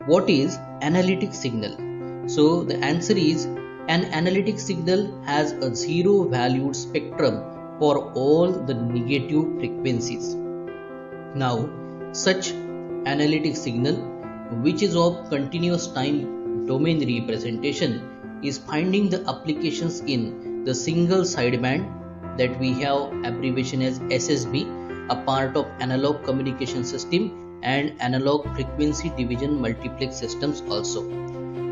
What is analytic signal? So the answer is an analytic signal has a zero valued spectrum for all the negative frequencies. Now, such analytic signal, which is of continuous time domain representation, is finding the applications in the single sideband that we have abbreviation as SSB, a part of analog communication system and analog frequency division multiplex systems also.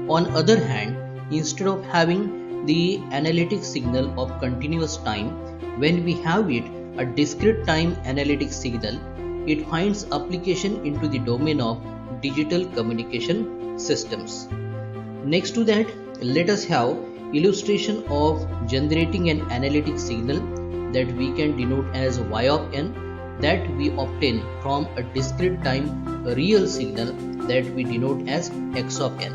On other hand, instead of having the analytic signal of continuous time, when we have it a discrete time analytic signal, it finds application into the domain of digital communication systems. Next to that, let us have illustration of generating an analytic signal that we can denote as y of n, that we obtain from a discrete time real signal that we denote as x of n.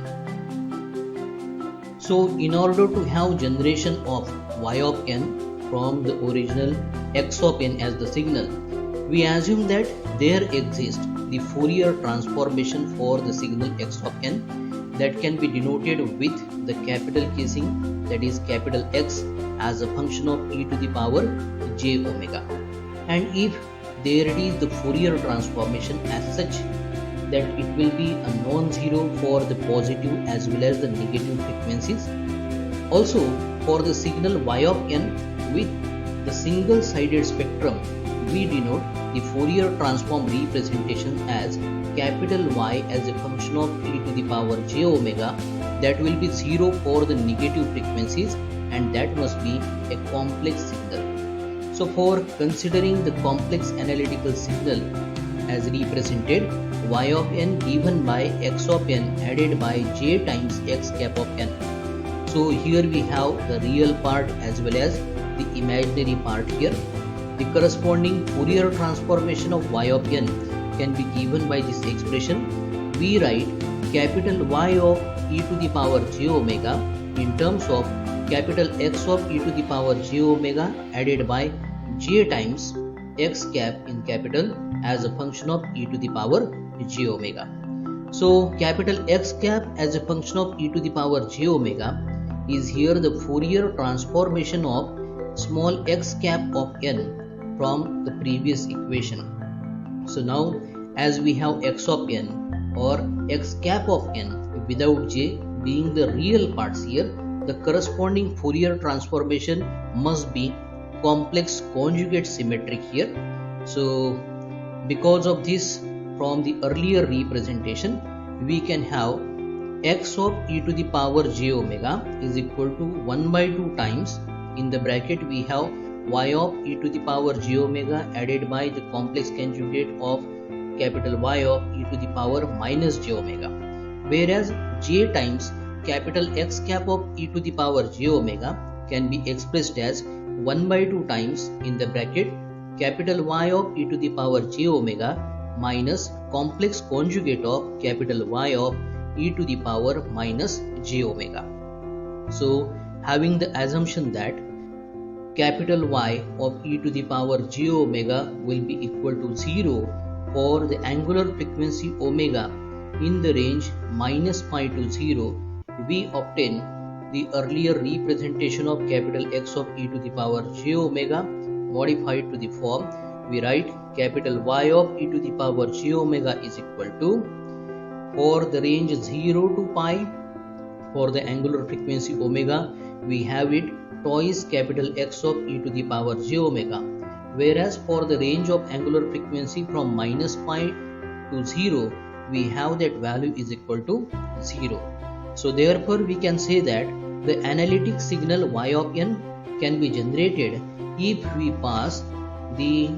So in order to have generation of y of n from the original x of n as the signal, we assume that there exists the Fourier transformation for the signal x of n that can be denoted with the capital casing, that is capital X, as a function of e to the power j omega. And if there is the Fourier transformation as such that it will be a non-zero for the positive as well as the negative frequencies. Also, for the signal y of n with the single-sided spectrum, we denote the Fourier transform representation as capital Y as a function of e to the power j omega, that will be 0 for the negative frequencies, and that must be a complex signal. So for considering the complex analytical signal as represented, y of n given by x of n added by j times x cap of n. So here we have the real part as well as the imaginary part here. The corresponding Fourier transformation of y of n can be given by this expression. We write capital Y of e to the power j omega in terms of capital X of e to the power j omega added by j times x cap in capital as a function of e to the power j omega. So capital X cap as a function of e to the power j omega is here the Fourier transformation of small x cap of n from the previous equation. So now as we have x of n or x cap of n without j being the real parts here, the corresponding Fourier transformation must be complex conjugate symmetric here. So because of this, from the earlier representation we can have x of e to the power j omega is equal to 1 by 2 times, in the bracket we have y of e to the power j omega added by the complex conjugate of capital Y of e to the power minus j omega, whereas j times capital X cap of e to the power j omega can be expressed as 1 by 2 times, in the bracket capital Y of e to the power j omega minus complex conjugate of capital Y of e to the power minus j omega. So having the assumption that capital Y of e to the power j omega will be equal to 0 for the angular frequency omega in the range minus pi to 0, we obtain the earlier representation of capital X of e to the power j omega modified to the form. We write capital Y of e to the power j omega is equal to, for the range 0 to pi, for the angular frequency omega, we have it twice capital X of e to the power j omega, whereas for the range of angular frequency from minus pi to 0, we have that value is equal to 0. So therefore we can say that the analytic signal y of n can be generated if we pass the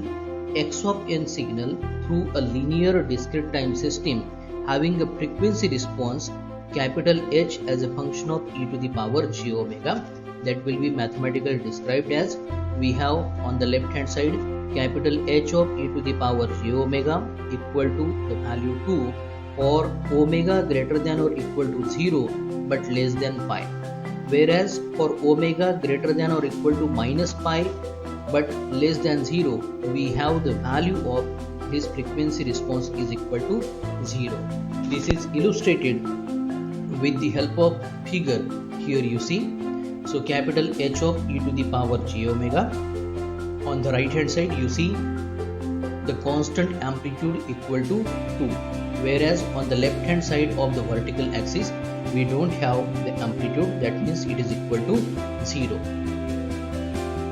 x of n signal through a linear discrete time system having a frequency response capital H as a function of e to the power j omega, that will be mathematically described as, we have on the left hand side capital H of e to the power j omega equal to the value 2 for omega greater than or equal to 0 but less than pi, whereas for omega greater than or equal to minus pi but less than 0, we have the value of this frequency response is equal to 0. This is illustrated with the help of figure. Here you see, so capital H of e to the power j omega. On the right hand side you see the constant amplitude equal to 2, whereas on the left hand side of the vertical axis we don't have the amplitude, that means it is equal to 0.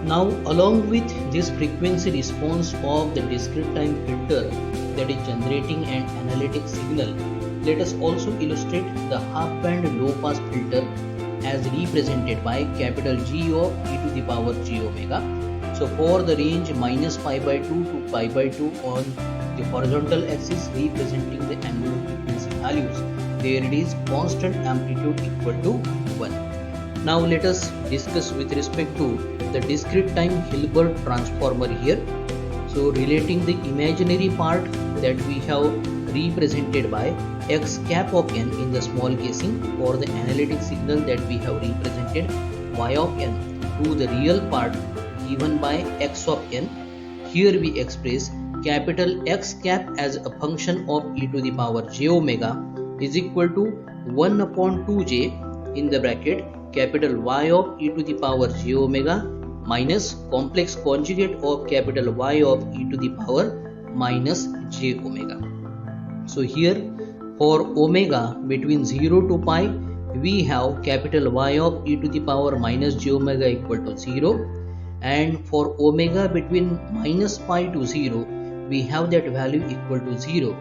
Now along with this frequency response of the discrete time filter that is generating an analytic signal, let us also illustrate the half band low pass filter as represented by capital G of e to the power j omega. So for the range minus pi by 2 to pi by 2 on the horizontal axis representing the angular frequency values, there it is constant amplitude equal to 1. Now let us discuss with respect to the discrete time Hilbert transformer here. So relating the imaginary part that we have represented by x cap of n in the small casing for the analytic signal that we have represented y of n to the real part given by x of n. Here we express capital X cap as a function of e to the power j omega is equal to 1 upon 2j in the bracket capital Y of e to the power j omega minus complex conjugate of capital Y of e to the power minus j omega. So here for omega between 0 to pi we have capital Y of e to the power minus j omega equal to 0, and for omega between minus pi to 0 we have that value equal to 0.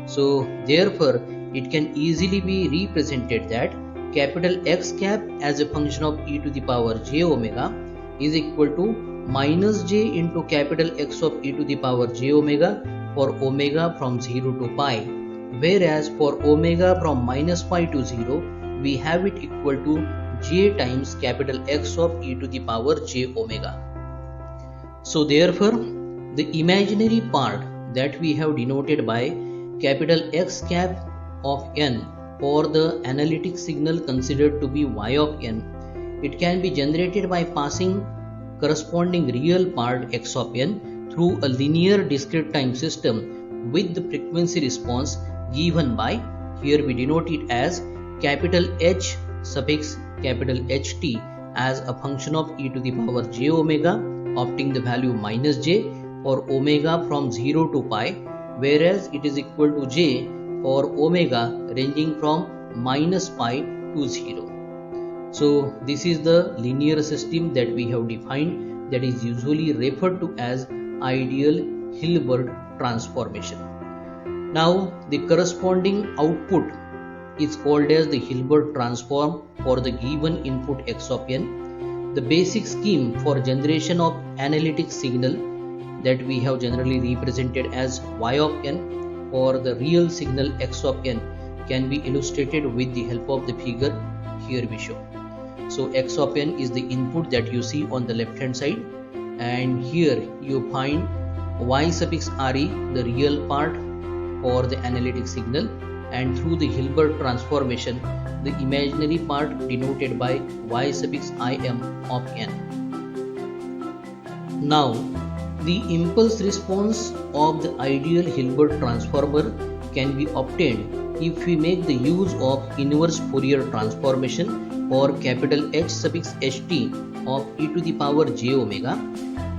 So therefore it can easily be represented that capital X cap as a function of e to the power j omega is equal to minus j into capital X of e to the power j omega for omega from 0 to pi, whereas for omega from minus pi to 0 we have it equal to j times capital X of e to the power j omega. So therefore the imaginary part that we have denoted by capital X cap of n for the analytic signal considered to be y of n, it can be generated by passing corresponding real part x of n through a linear discrete time system with the frequency response given by, here we denote it as capital H suffix capital HT as a function of e to the power j omega opting the value minus j for omega from 0 to pi, whereas it is equal to j for omega ranging from minus pi to 0. So this is the linear system that we have defined that is usually referred to as ideal Hilbert transformation. Now the corresponding output is called as the Hilbert transform for the given input x of n. The basic scheme for generation of analytic signal that we have generally represented as y of n for the real signal x of n can be illustrated with the help of the figure here we show. So x of n is the input that you see on the left hand side, and here you find y suffix re the real part for the analytic signal, and through the Hilbert transformation the imaginary part denoted by y suffix im of n. Now the impulse response of the ideal Hilbert transformer can be obtained if we make the use of inverse Fourier transformation for capital H suffix ht of e to the power j omega,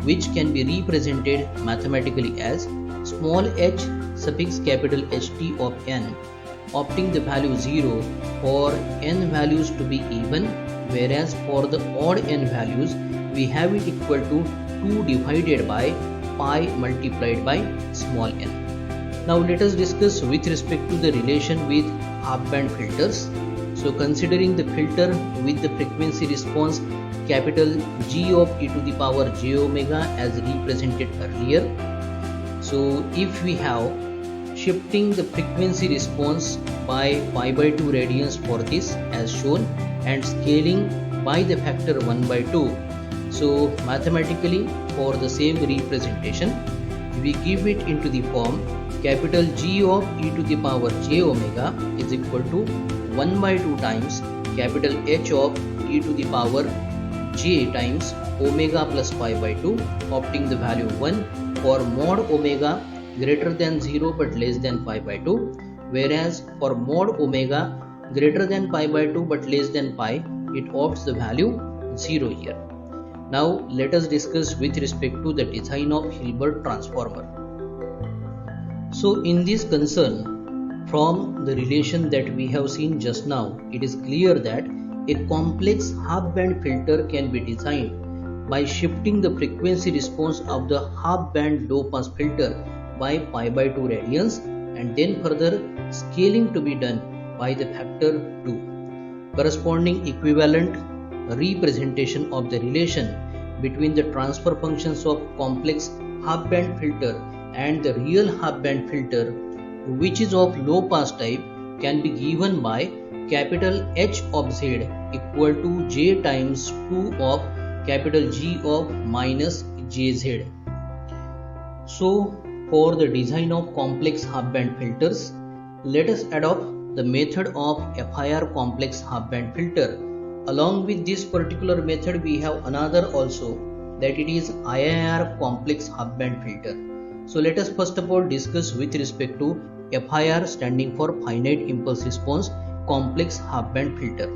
which can be represented mathematically as small h suffix capital Ht of n opting the value 0 for n values to be even, whereas for the odd n values we have it equal to 2 divided by pi multiplied by small n. Now let us discuss with respect to the relation with half band filters. So considering the filter with the frequency response capital G of e to the power j omega as represented earlier. So if we have shifting the frequency response by pi by 2 radians for this as shown and scaling by the factor 1 by 2. So mathematically for the same representation we give it into the form capital G of e to the power j omega is equal to 1 by 2 times capital H of e to the power j times omega plus pi by 2 opting the value 1 for mod omega greater than 0 but less than pi by 2, whereas for mod omega greater than pi by 2 but less than pi, it opts the value 0 here. Now let us discuss with respect to the design of Hilbert transformer. So in this concern, from the relation that we have seen just now, it is clear that a complex half band filter can be designed by shifting the frequency response of the half band low pass filter by pi by 2 radians, and then further scaling to be done by the factor 2. Corresponding equivalent representation of the relation between the transfer functions of complex half band filter and the real half band filter, which is of low pass type, can be given by capital H of Z equal to J times 2 of capital G of minus Jz. So for the design of complex half band filters, let us adopt the method of FIR complex half band filter. Along with this particular method, we have another also, that it is IIR complex half band filter. So let us first of all discuss with respect to FIR, standing for finite impulse response complex half band filter.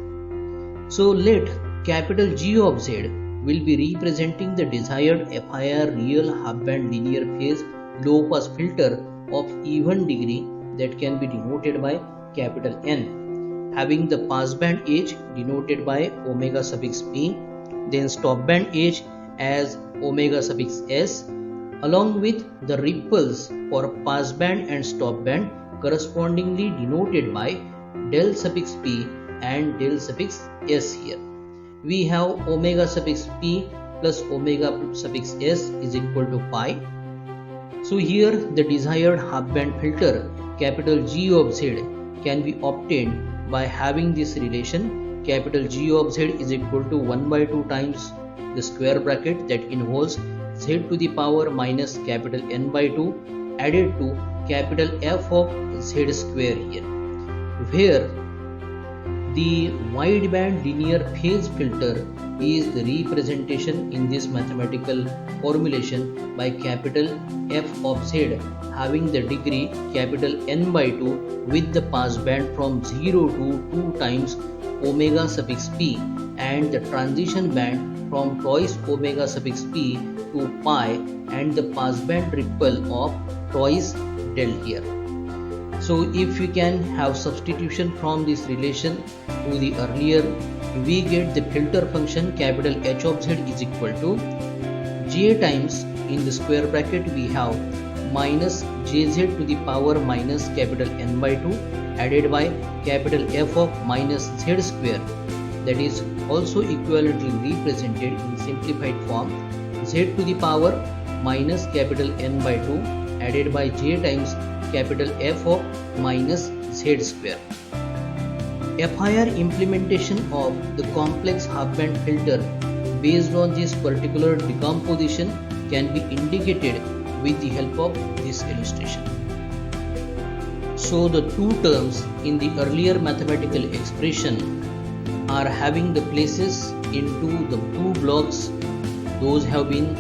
So let capital G of Z will be representing the desired FIR real half band linear phase low pass filter of even degree that can be denoted by capital N, having the pass band age denoted by omega suffix p, then stop band age as omega suffix s, along with the ripples for pass band and stop band correspondingly denoted by del suffix p and del suffix s. Here we have omega suffix p plus omega suffix s is equal to pi. So here the desired half band filter capital G of Z can be obtained by having this relation capital G of Z is equal to 1 by 2 times the square bracket that involves Z to the power minus capital N by 2 added to capital F of Z square here, where the wideband linear phase filter is the representation in this mathematical formulation by capital F of Z having the degree capital N by 2 with the pass band from 0 to 2 times omega suffix p and the transition band from twice omega suffix p to pi and the pass band ripple of twice del here. So if we can have substitution from this relation to the earlier, we get the filter function capital H of Z is equal to J times, in the square bracket we have minus Jz to the power minus capital N by 2 added by capital F of minus Z square, that is also equivalently represented in simplified form Z to the power minus capital N by 2 added by J times capital F of minus Z square. FIR implementation of the complex half band filter based on this particular decomposition can be indicated with the help of this illustration. So the two terms in the earlier mathematical expression are having the places into the two blocks. Those have been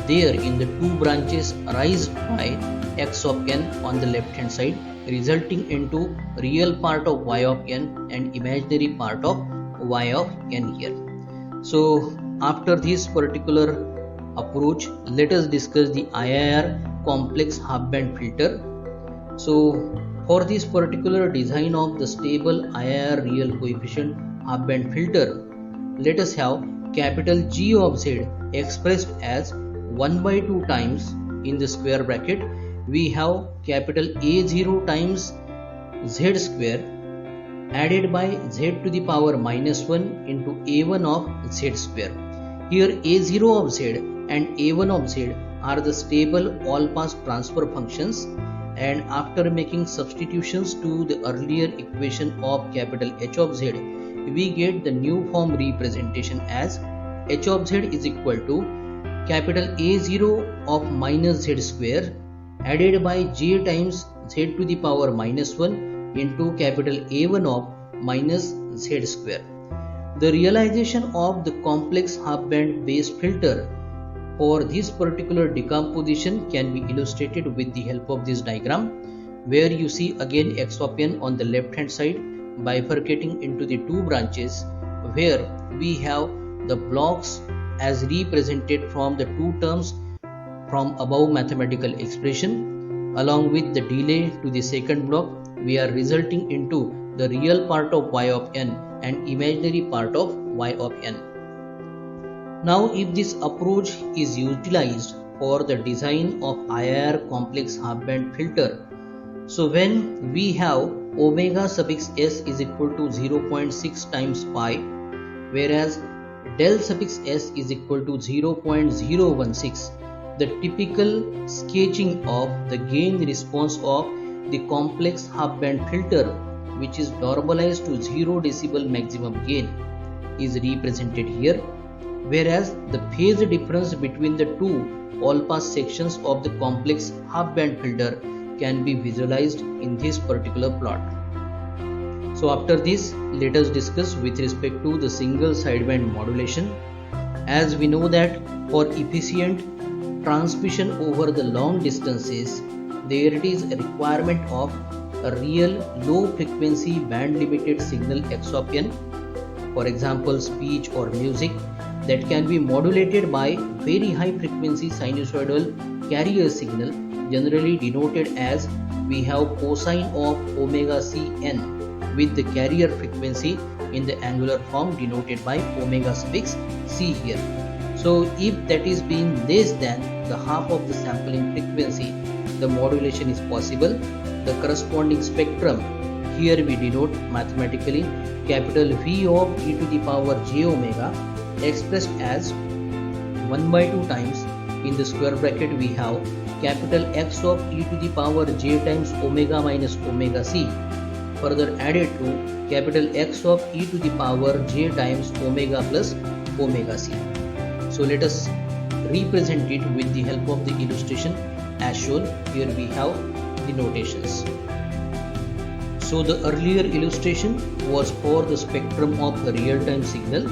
there in the two branches raised by x of n on the left hand side, resulting into real part of y of n and imaginary part of y of n here. So after this particular approach, let us discuss the IIR complex half band filter. So for this particular design of the stable IIR real coefficient half band filter, let us have capital G of Z expressed as 1 by 2 times, in the square bracket we have capital A0 times Z square added by Z to the power minus 1 into A1 of Z square. Here A0 of Z and A1 of Z are the stable all pass transfer functions, and after making substitutions to the earlier equation of capital H of Z, we get the new form representation as H of Z is equal to capital A0 of minus Z square added by J times Z to the power minus 1 into capital A1 of minus Z square. The realization of the complex half band based filter For this particular decomposition can be illustrated with the help of this diagram, where you see again x of n on the left hand side bifurcating into the two branches, where we have the blocks as represented from the two terms from above mathematical expression. Along with the delay to the second block, we are resulting into the real part of y of n and imaginary part of y of n. Now, if this approach is utilized for the design of IIR complex half-band filter, so when we have omega suffix s is equal to 0.6 times pi, whereas del suffix s is equal to 0.016, the typical sketching of the gain response of the complex half-band filter, which is normalized to 0 decibel maximum gain, is represented here, whereas the phase difference between the two all-pass sections of the complex half-band filter can be visualized in this particular plot. So after this, let us discuss with respect to the single sideband modulation. As we know that for efficient transmission over the long distances, there is a requirement of a real low frequency band limited signal x of n, for example speech or music, that can be modulated by very high frequency sinusoidal carrier signal, generally denoted as we have cosine of omega c n, with the carrier frequency in the angular form denoted by omega suffix c here. So if that is being less than the half of the sampling frequency, the modulation is possible. The corresponding spectrum here we denote mathematically capital V of e to the power j omega, expressed as 1 by 2 times in the square bracket we have capital X of e to the power j times omega minus omega c, further added to capital X of e to the power j times omega plus omega c. So let us represent it with the help of the illustration as shown. Here we have the notations. So the earlier illustration was for the spectrum of the real-time signal,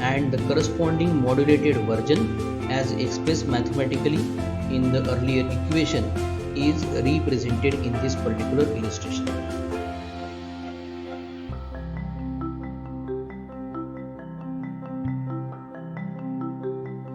and the corresponding modulated version as expressed mathematically in the earlier equation is represented in this particular illustration.